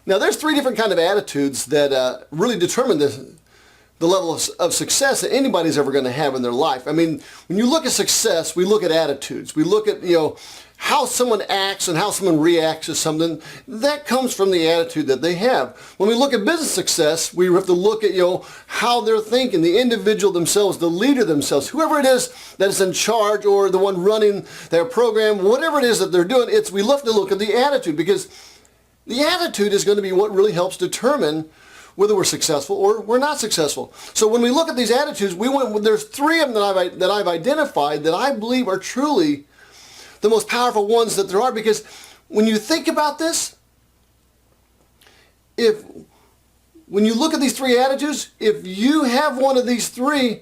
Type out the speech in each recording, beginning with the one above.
Now there's three different kind of attitudes that really determine the level of success that anybody's ever going to have in their life. I mean, when you look at success, we look at attitudes. We look at, how someone acts and how someone reacts to something. That comes from the attitude that they have. When we look at business success, we have to look at, how they're thinking, the individual themselves, the leader themselves, whoever it is that is in charge or the one running their program, whatever it is that they're doing, we love to look at the attitude, because the attitude is going to be what really helps determine whether we're successful or we're not successful. So when we look at these attitudes, there's three of them that I've identified that I believe are truly the most powerful ones that there are, because when you think about this, when you look at these three attitudes, if you have one of these three,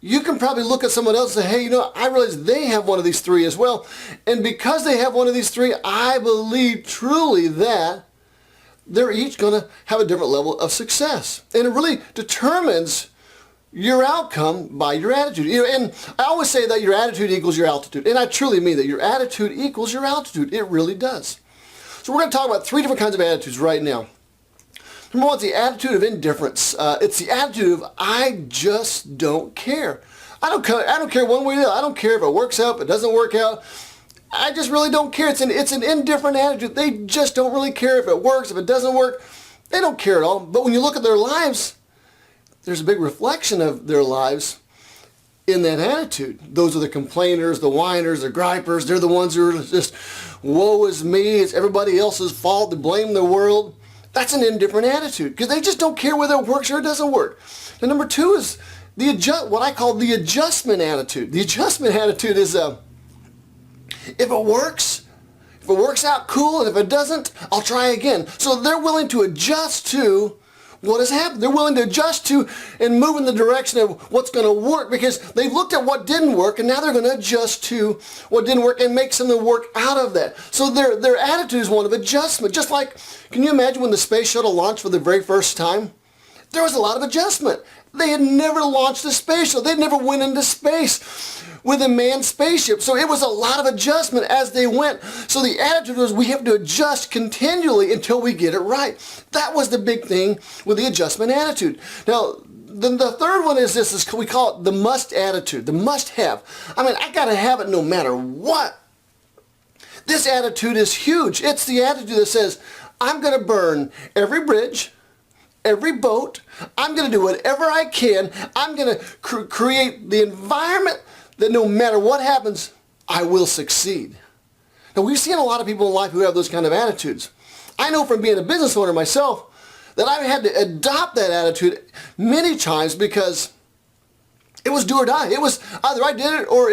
you can probably look at someone else and say, hey, I realize they have one of these three as well. And because they have one of these three, I believe truly that they're each going to have a different level of success. And it really determines your outcome by your attitude. And I always say that your attitude equals your altitude. And I truly mean that your attitude equals your altitude. It really does. So we're going to talk about three different kinds of attitudes right now. Number one is the attitude of indifference. It's the attitude of I just don't care. I don't care one way or the other. I don't care if it works out, if it doesn't work out. I just really don't care. It's an indifferent attitude. They just don't really care if it works, if it doesn't work. They don't care at all. But when you look at their lives, there's a big reflection of their lives in that attitude. Those are the complainers, the whiners, the gripers. They're the ones who are just, woe is me, it's everybody else's fault, they blame the world. That's an indifferent attitude, because they just don't care whether it works or it doesn't work. And number two is what I call the adjustment attitude. The adjustment attitude is if it works out, cool, and if it doesn't, I'll try again. So they're willing to adjust to what has happened. They're willing to adjust to and move in the direction of what's going to work, because they've looked at what didn't work and now they're going to adjust to what didn't work and make something work out of that. So their attitude is one of adjustment. Just like, can you imagine when the space shuttle launched for the very first time? There was a lot of adjustment. They had never launched a space shuttle. They'd never went into space with a manned spaceship. So it was a lot of adjustment as they went. So the attitude was, we have to adjust continually until we get it right. That was the big thing with the adjustment attitude. Now, the third one is this, we call it the must attitude, the must have. I mean, I got to have it no matter what. This attitude is huge. It's the attitude that says, I'm going to burn every bridge, every boat. I'm going to do whatever I can. I'm going to create the environment that no matter what happens, I will succeed. Now, we've seen a lot of people in life who have those kind of attitudes. I know from being a business owner myself that I've had to adopt that attitude many times, because it was do or die. It was either I did it or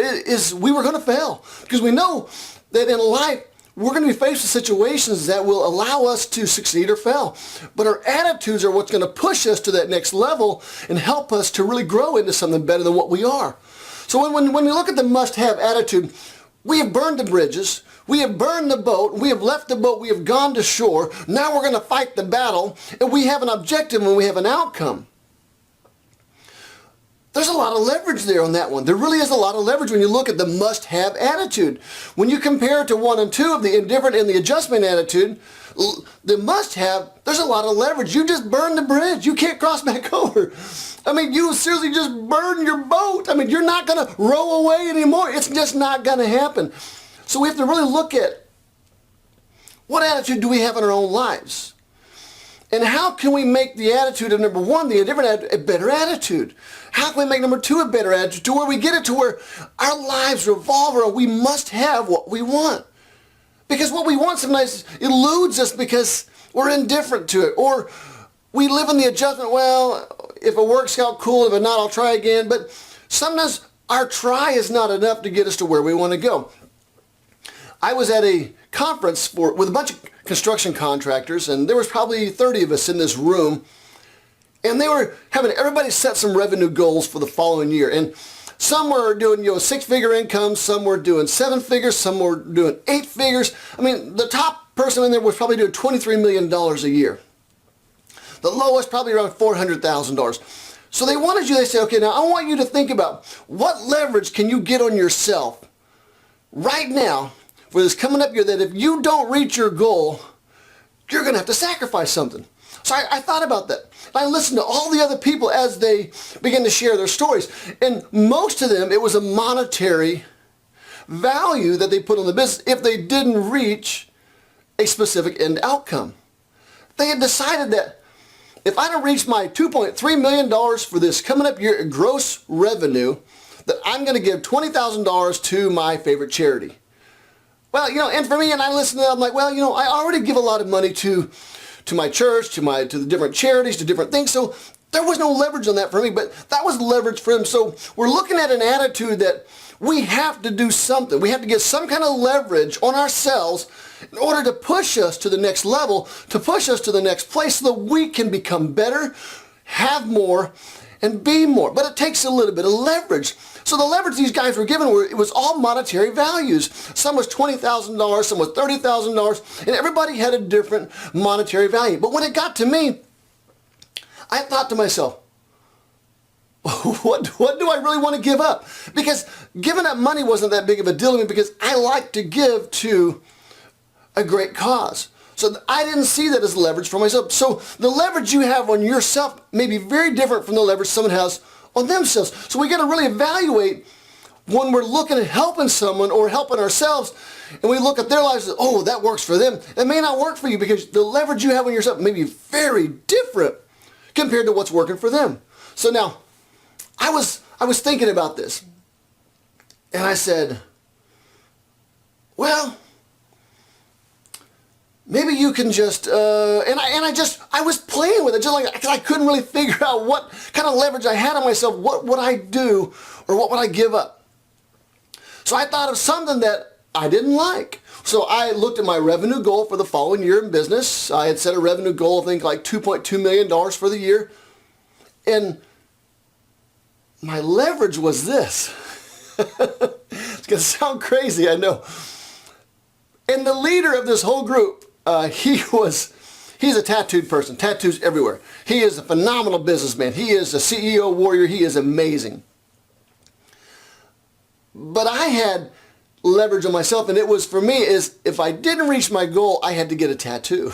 we were going to fail. Because we know that in life, we're going to be faced with situations that will allow us to succeed or fail. But our attitudes are what's going to push us to that next level and help us to really grow into something better than what we are. So when we look at the must-have attitude, we have burned the bridges, we have burned the boat, we have left the boat, we have gone to shore. Now we're going to fight the battle, and we have an objective and we have an outcome. There's a lot of leverage there on that one. There really is a lot of leverage when you look at the must-have attitude. When you compare it to 1 and 2 of the indifferent and the adjustment attitude, the must-have, there's a lot of leverage. You just burn the bridge. You can't cross back over. I mean, you seriously just burn your boat. I mean, you're not going to row away anymore. It's just not going to happen. So we have to really look at what attitude do we have in our own lives? And how can we make the attitude of number 1, the indifferent attitude, a better attitude? How can we make number 2 a better attitude, to where we get it to where our lives revolve around we must have what we want? Because what we want sometimes eludes us because we're indifferent to it. Or we live in the adjustment, well, if it works out, cool. If it not, I'll try again. But sometimes our try is not enough to get us to where we want to go. I was at a conference with a bunch of construction contractors, and there was probably 30 of us in this room, and they were having everybody set some revenue goals for the following year. And some were doing 6-figure income, some were doing 7 figures, some were doing 8 figures. I mean, the top person in there was probably doing $23 million a year. The lowest probably around $400,000. So they said, okay, now I want you to think about what leverage can you get on yourself right now for this coming up year, that if you don't reach your goal, you're going to have to sacrifice something. So I thought about that. I listened to all the other people as they began to share their stories. And most of them, it was a monetary value that they put on the business if they didn't reach a specific end outcome. They had decided that if I don't reach my $2.3 million for this coming up year gross revenue, that I'm going to give $20,000 to my favorite charity. Well, and for me, and I listened to that, I'm like, well, I already give a lot of money to my church, to the different charities, to different things. So there was no leverage on that for me, but that was leverage for him. So we're looking at an attitude that we have to do something. We have to get some kind of leverage on ourselves in order to push us to the next level, to push us to the next place so that we can become better, have more, and be more. But it takes a little bit of leverage. So the leverage these guys were given, it was all monetary values. Some was $20,000, some was $30,000, and everybody had a different monetary value. But when it got to me, I thought to myself, what do I really want to give up? Because giving up money wasn't that big of a deal to me because I like to give to a great cause. So I didn't see that as leverage for myself. So the leverage you have on yourself may be very different from the leverage someone has on themselves. So we got to really evaluate when we're looking at helping someone or helping ourselves, and we look at their lives and, oh, that works for them. It may not work for you because the leverage you have on yourself may be very different compared to what's working for them. So now, I was thinking about this, and I said, well, maybe you can just, I was playing with it, just like, because I couldn't really figure out what kind of leverage I had on myself. What would I do, or what would I give up? So I thought of something that I didn't like. So I looked at my revenue goal for the following year in business. I had set a revenue goal, I think like $2.2 million for the year. And my leverage was this. It's going to sound crazy, I know. And the leader of this whole group, he's a tattooed person, tattoos everywhere. He is a phenomenal businessman. He is a CEO warrior. He is amazing. But I had leverage on myself, and it was, for me, is if I didn't reach my goal, I had to get a tattoo.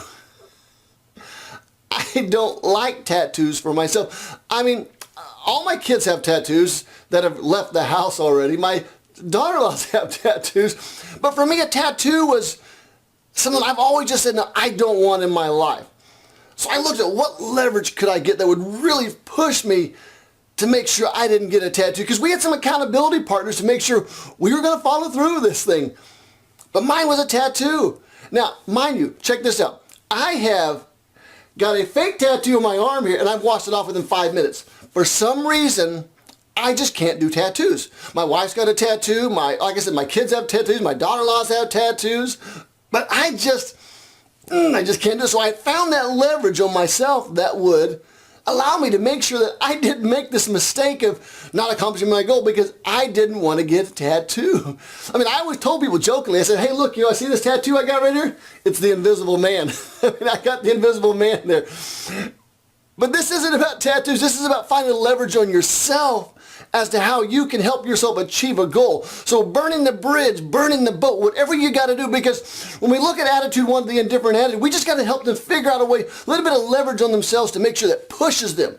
I don't like tattoos for myself. I mean, all my kids have tattoos that have left the house already. My daughter-in-laws have tattoos. But for me, a tattoo was something I've always just said, no, I don't want in my life. So I looked at what leverage could I get that would really push me to make sure I didn't get a tattoo. Because we had some accountability partners to make sure we were going to follow through with this thing. But mine was a tattoo. Now, mind you, check this out. I have got a fake tattoo on my arm here, and I've washed it off within 5 minutes. For some reason, I just can't do tattoos. My wife's got a tattoo. Like I said, my kids have tattoos. My daughter-in-laws have tattoos. But I just can't do it. So I found that leverage on myself that would allow me to make sure that I didn't make this mistake of not accomplishing my goal because I didn't want to get a tattoo. I mean, I always told people jokingly, I said, hey, look, I see this tattoo I got right here? It's the Invisible Man. I mean, I got the Invisible Man there. But this isn't about tattoos. This is about finding leverage on yourself as to how you can help yourself achieve a goal. So burning the bridge, burning the boat, whatever you got to do, because when we look at attitude one, the indifferent attitude, we just got to help them figure out a way, a little bit of leverage on themselves to make sure that pushes them.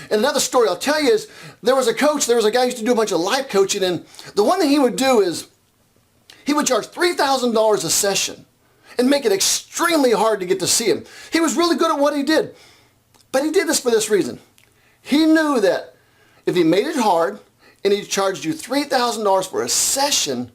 And another story I'll tell you is there was a guy who used to do a bunch of life coaching, and the one thing he would do is he would charge $3,000 a session and make it extremely hard to get to see him. He was really good at what he did. But he did this for this reason. He knew that if he made it hard and he charged you $3,000 for a session,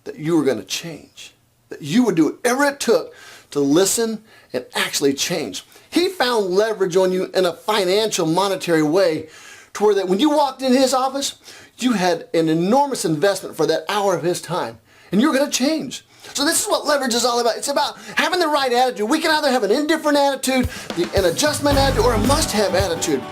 that you were going to change. That you would do whatever it took to listen and actually change. He found leverage on you in a financial, monetary way to where that when you walked in his office, you had an enormous investment for that hour of his time. And you're going to change. So this is what leverage is all about. It's about having the right attitude. We can either have an indifferent attitude, an adjustment attitude, or a must-have attitude.